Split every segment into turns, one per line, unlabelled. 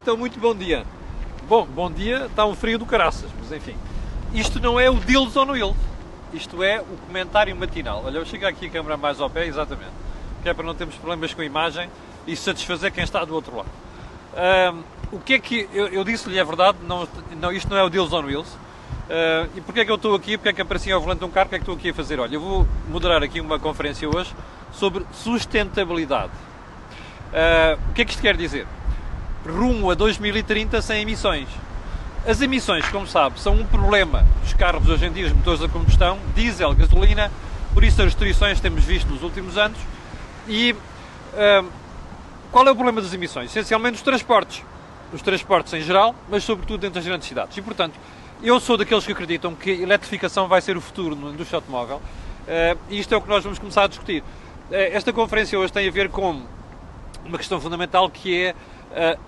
Então, muito bom dia. Bom, bom dia, está um frio do caraças, mas enfim. Isto não é o Deals on Wheels. Isto é o comentário matinal. Olha, eu chego aqui a câmera mais ao pé, exatamente. Que é para não termos problemas com a imagem e satisfazer quem está do outro lado. O que é que... Eu disse-lhe, é verdade, não, isto não é o Deals on Wheels. E porquê é que eu estou aqui? Porque é que apareci ao volante de um carro? O que é que estou aqui a fazer? Olha, eu vou moderar aqui uma conferência hoje sobre sustentabilidade. O que é que isto quer dizer? Rumo a 2030 sem emissões. As emissões, como sabe, são um problema dos carros hoje em dia, os motores a combustão, diesel, gasolina, por isso as restrições que temos visto nos últimos anos. E qual é o problema das emissões? Essencialmente os transportes em geral, mas sobretudo dentro das grandes cidades. E portanto, eu sou daqueles que acreditam que a eletrificação vai ser o futuro na indústria automóvel, e isto é o que nós vamos começar a discutir. Esta conferência hoje tem a ver com uma questão fundamental, que é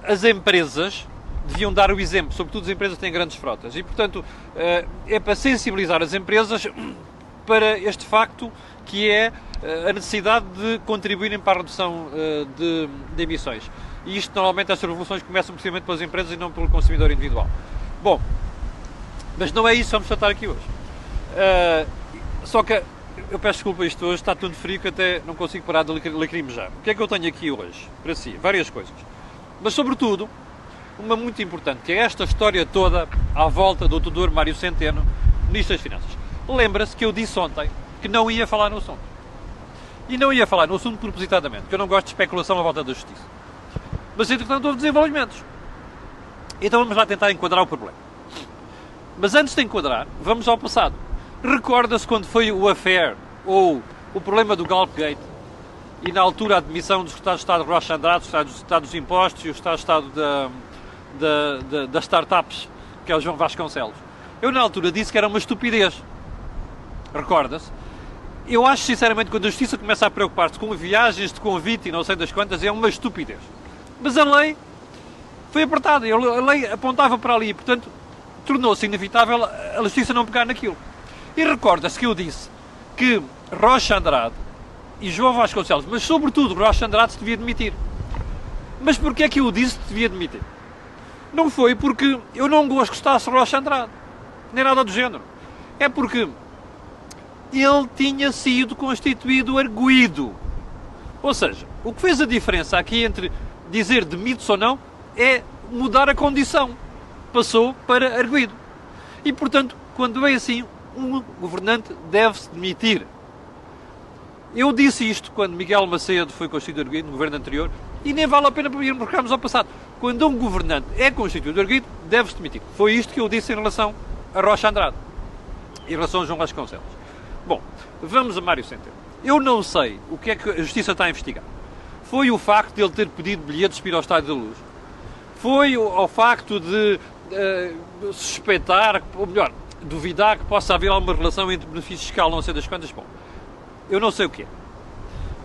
as empresas deviam dar o exemplo, sobretudo as empresas que têm grandes frotas, e portanto é para sensibilizar as empresas para este facto, que é a necessidade de contribuírem para a redução de emissões. E isto, normalmente, estas revoluções começam precisamente pelas empresas e não pelo consumidor individual. Bom, mas não é isso que vamos tratar aqui hoje. Só que eu peço desculpa, isto hoje está tudo frio que até não consigo parar de lacrimejar. O que é que eu tenho aqui hoje para si? Várias coisas. Mas, sobretudo, uma muito importante, que é esta história toda à volta do Dr. Mário Centeno, Ministro das Finanças. Lembra-se que eu disse ontem que não ia falar no assunto. E não ia falar no assunto propositadamente, porque eu não gosto de especulação à volta da justiça. Mas, entretanto, houve desenvolvimentos. Então vamos lá tentar enquadrar o problema. Mas antes de enquadrar, vamos ao passado. Recorda-se quando foi o affair, ou o problema do Galpgate, e na altura a admissão dos Estados de Estado de Rocha Andrade, os Estados dos Impostos e os Estados de Estado das startups, que é o João Vasconcelos. Eu na altura disse que era uma estupidez. Recorda-se? Eu acho sinceramente que quando a Justiça começa a preocupar-se com viagens de convite e não sei das quantas, é uma estupidez. Mas a lei foi apertada, a lei apontava para ali, e portanto tornou-se inevitável a Justiça não pegar naquilo. E recorda-se que eu disse que Rocha Andrade e João Vasconcelos, mas sobretudo Rocha Andrade, se devia demitir. Mas porquê é que eu disse que devia demitir? Não foi porque eu não gostasse de Rocha Andrade, nem nada do género. É porque ele tinha sido constituído arguido. Ou seja, o que fez a diferença aqui entre dizer demite-se ou não é mudar a condição. Passou para arguido. E, portanto, quando é assim, um governante deve-se demitir. Eu disse isto quando Miguel Macedo foi constituído arguido no governo anterior, e nem vale a pena irmos ao passado. Quando um governante é constituído arguido, deve-se demitir. Foi isto que eu disse em relação a Rocha Andrade, em relação a João Vasconcelos. Bom, vamos a Mário Centeno. Eu não sei o que é que a Justiça está a investigar. Foi o facto de ele ter pedido bilhetes para ir ao Estádio da Luz? Foi o facto de suspeitar, ou melhor, duvidar que possa haver alguma relação entre benefício fiscal, não sei das quantas? Bom, eu não sei o que é.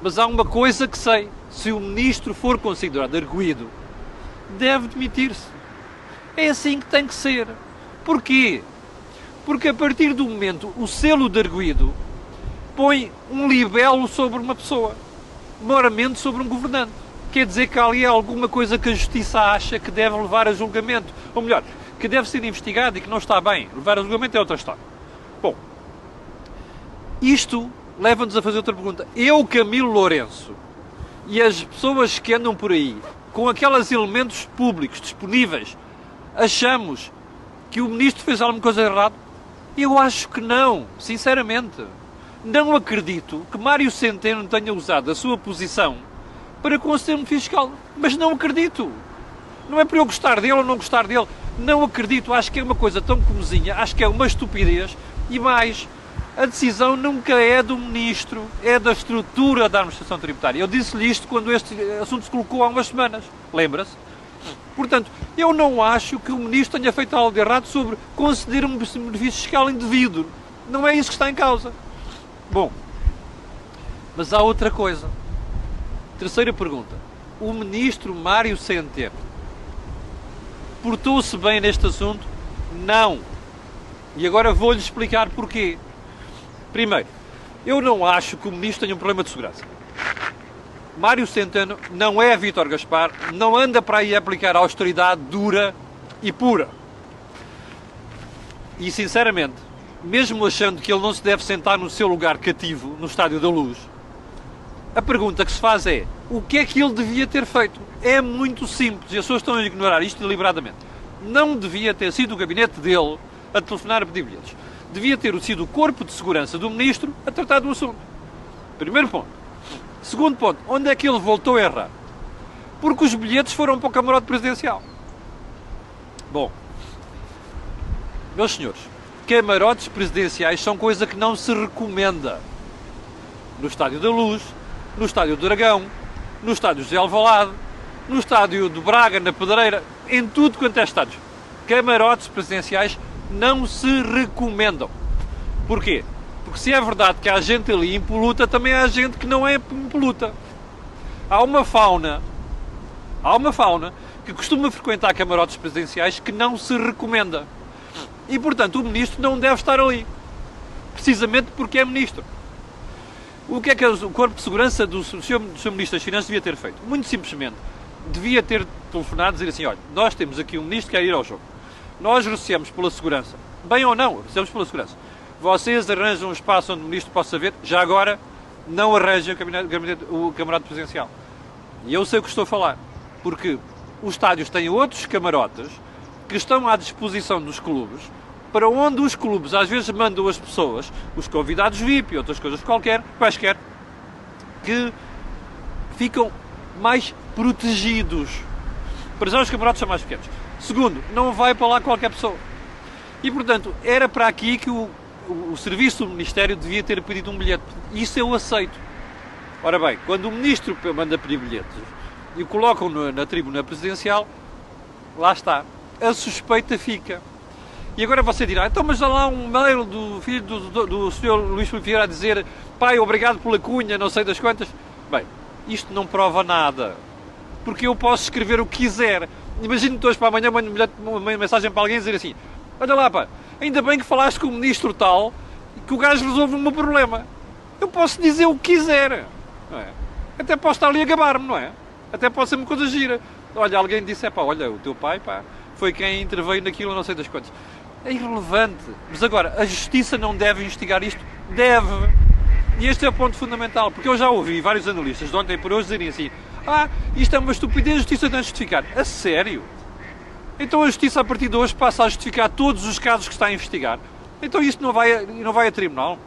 Mas há uma coisa que sei. Se o ministro for considerado arguido, deve demitir-se. É assim que tem que ser. Porquê? Porque a partir do momento, o selo de arguido põe um libelo sobre uma pessoa, moramente sobre um governante. Quer dizer que ali há alguma coisa que a Justiça acha que deve levar a julgamento. Ou melhor, que deve ser investigado e que não está bem. Levar a julgamento é outra história. Bom, isto leva-nos a fazer outra pergunta. Eu, Camilo Lourenço, e as pessoas que andam por aí, com aqueles elementos públicos disponíveis, achamos que o ministro fez alguma coisa errada? Eu acho que não, sinceramente. Não acredito que Mário Centeno tenha usado a sua posição para conceder um fiscal. Mas não acredito. Não é para eu gostar dele ou não gostar dele. Não acredito. Acho que é uma coisa tão comezinha. Acho que é uma estupidez. E mais, a decisão nunca é do ministro, é da estrutura da administração tributária. Eu disse-lhe isto quando este assunto se colocou há umas semanas. Lembra-se? Portanto, eu não acho que o ministro tenha feito algo de errado sobre conceder um benefício fiscal indevido. Não é isso que está em causa. Bom, mas há outra coisa. Terceira pergunta. O ministro Mário Centeno portou-se bem neste assunto? Não. E agora vou-lhe explicar porquê. Primeiro, eu não acho que o ministro tenha um problema de segurança. Mário Centeno não é Vítor Gaspar, não anda para aí a aplicar austeridade dura e pura. E, sinceramente, mesmo achando que ele não se deve sentar no seu lugar cativo, no Estádio da Luz, a pergunta que se faz é, o que é que ele devia ter feito? É muito simples, e as pessoas estão a ignorar isto deliberadamente. Não devia ter sido o gabinete dele a telefonar a pedir bilhetes. Devia ter sido o corpo de segurança do ministro a tratar do assunto. Primeiro ponto. Segundo ponto, onde é que ele voltou a errar? Porque os bilhetes foram para o camarote presidencial. Bom, meus senhores, camarotes presidenciais são coisa que não se recomenda. No Estádio da Luz, no Estádio do Dragão, no Estádio de Alvalade, no Estádio do Braga, na Pedreira, em tudo quanto é estádios. Camarotes presidenciais não se recomendam. Porquê? Porque se é verdade que há gente ali impoluta, também há gente que não é impoluta. Há uma fauna que costuma frequentar camarotes presidenciais que não se recomenda. E, portanto, o ministro não deve estar ali. Precisamente porque é ministro. O que é que o Corpo de Segurança do Sr. Ministro das Finanças devia ter feito? Muito simplesmente, devia ter telefonado e dizer assim, olha, nós temos aqui um ministro que quer ir ao jogo. Nós recebemos pela segurança. Bem ou não, recebemos pela segurança. Vocês arranjam um espaço onde o ministro possa ver, já agora não arranjem o camarote presidencial. E eu sei o que estou a falar, porque os estádios têm outros camarotes que estão à disposição dos clubes, para onde os clubes às vezes mandam as pessoas, os convidados VIP e outras coisas quaisquer, que ficam mais protegidos. Para já os camarotes são mais pequenos. Segundo, não vai para lá qualquer pessoa. E, portanto, era para aqui que o serviço do Ministério devia ter pedido um bilhete. Isso eu aceito. Ora bem, quando o Ministro manda pedir bilhetes e o colocam na tribuna presidencial, lá está. A suspeita fica. E agora você dirá, então mas há lá um mail do filho do Sr. Luís Filipe Vieira a dizer pai, obrigado pela cunha, não sei das quantas. Bem, isto não prova nada. Porque eu posso escrever o que quiser. Imagino que hoje para amanhã uma mensagem para alguém e dizer assim, olha lá pá, ainda bem que falaste com o ministro tal e que o gajo resolve o meu problema. Eu posso dizer o que quiser. Não é? Até posso estar ali a gabar-me, não é? Até pode ser uma coisa gira. Olha, alguém disse, pá, olha, o teu pai, pá, foi quem interveio naquilo, não sei das quantas. É irrelevante. Mas agora, a justiça não deve investigar isto? Deve. E este é o ponto fundamental, porque eu já ouvi vários analistas de ontem por hoje dizerem assim, isto é uma estupidez, a justiça tem de justificar. A sério? Então a justiça a partir de hoje passa a justificar todos os casos que está a investigar. Então isto não vai a tribunal?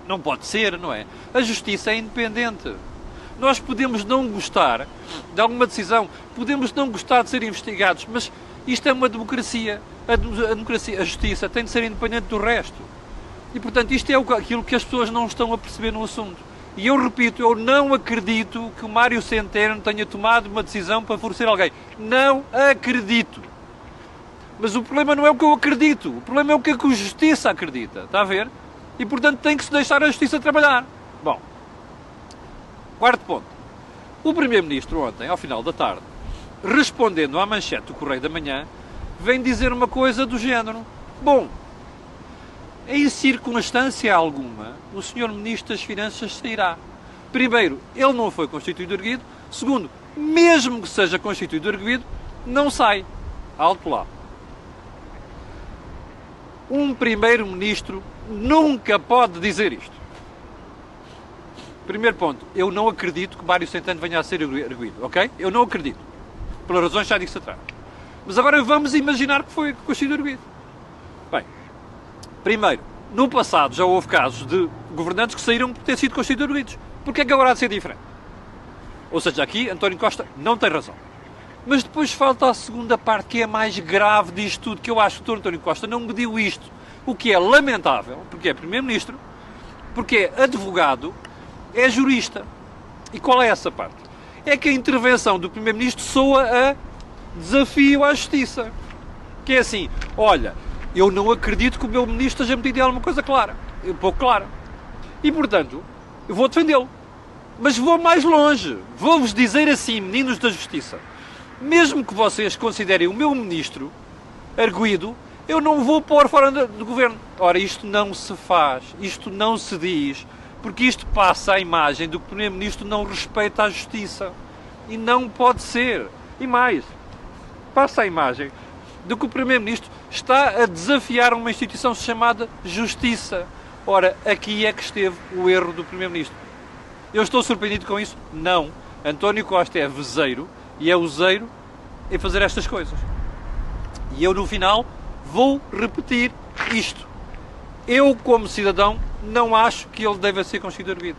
Não pode ser, não é? A justiça é independente. Nós podemos não gostar de alguma decisão, podemos não gostar de ser investigados, mas isto é uma democracia. A justiça tem de ser independente do resto. E, portanto, isto é aquilo que as pessoas não estão a perceber no assunto. E eu repito, eu não acredito que o Mário Centeno tenha tomado uma decisão para favorecer alguém. Não acredito. Mas o problema não é o que eu acredito. O problema é o que a justiça acredita. Está a ver? E, portanto, tem que se deixar a justiça trabalhar. Bom. Quarto ponto. O Primeiro-Ministro ontem, ao final da tarde, respondendo à manchete do Correio da Manhã, vem dizer uma coisa do género. Bom, em circunstância alguma, o Sr. Ministro das Finanças sairá. Primeiro, ele não foi constituído erguido. Segundo, mesmo que seja constituído erguido, não sai. Alto lá. Um Primeiro-Ministro nunca pode dizer isto. Primeiro ponto, eu não acredito que Mário Centeno venha a ser erguido, ok? Eu não acredito. Pelas razões que já disse atrás. Mas agora vamos imaginar que foi constituído erguido. Bem, primeiro, no passado já houve casos de governantes que saíram por ter sido constituídos erguidos. Porquê é que agora há de ser diferente? Ou seja, aqui António Costa não tem razão. Mas depois falta a segunda parte, que é mais grave disto tudo, que eu acho que o Dr. António Costa não mediu isto. O que é lamentável, porque é Primeiro-Ministro, porque é advogado, é jurista. E qual é essa parte? É que a intervenção do Primeiro-Ministro soa a desafio à justiça. Que é assim, olha, eu não acredito que o meu Ministro esteja metido em alguma coisa clara. Pouco clara. E, portanto, eu vou defendê-lo. Mas vou mais longe. Vou-vos dizer assim, meninos da Justiça, mesmo que vocês considerem o meu Ministro arguido, eu não vou pôr fora do Governo. Ora, isto não se faz. Isto não se diz. Porque isto passa a imagem do que o Primeiro-Ministro não respeita a justiça. E não pode ser. E mais, passa a imagem de que o Primeiro-Ministro está a desafiar uma instituição chamada Justiça. Ora, aqui é que esteve o erro do Primeiro-Ministro. Eu estou surpreendido com isso? Não. António Costa é vezeiro e é useiro em fazer estas coisas. E eu, no final, vou repetir isto. Eu, como cidadão, não acho que ele deva ser constituído.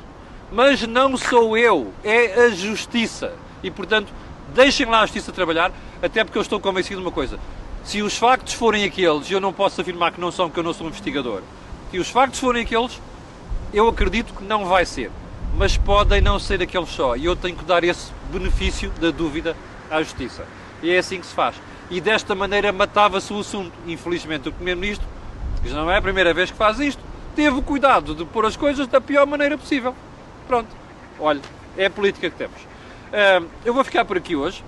Mas não sou eu, é a Justiça. E, portanto, deixem lá a Justiça trabalhar, até porque eu estou convencido de uma coisa. Se os factos forem aqueles, eu não posso afirmar que não são, porque eu não sou um investigador. Se os factos forem aqueles, eu acredito que não vai ser. Mas podem não ser aqueles só. E eu tenho que dar esse benefício da dúvida à Justiça. E é assim que se faz. E desta maneira matava-se o assunto. Infelizmente, o Primeiro-Ministro, que já não é a primeira vez que faz isto, teve o cuidado de pôr as coisas da pior maneira possível. Pronto. Olha, é a política que temos. Eu vou ficar por aqui hoje.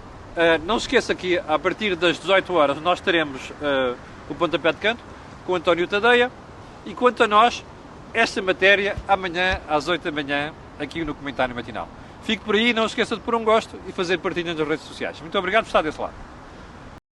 Não se esqueça que a partir das 18 horas nós teremos o Pontapé de Canto com o António Tadeia. E quanto a nós, esta matéria amanhã às 8 da manhã aqui no Comentário Matinal. Fique por aí, não se esqueça de pôr um gosto e fazer partilha nas redes sociais. Muito obrigado por estar desse lado.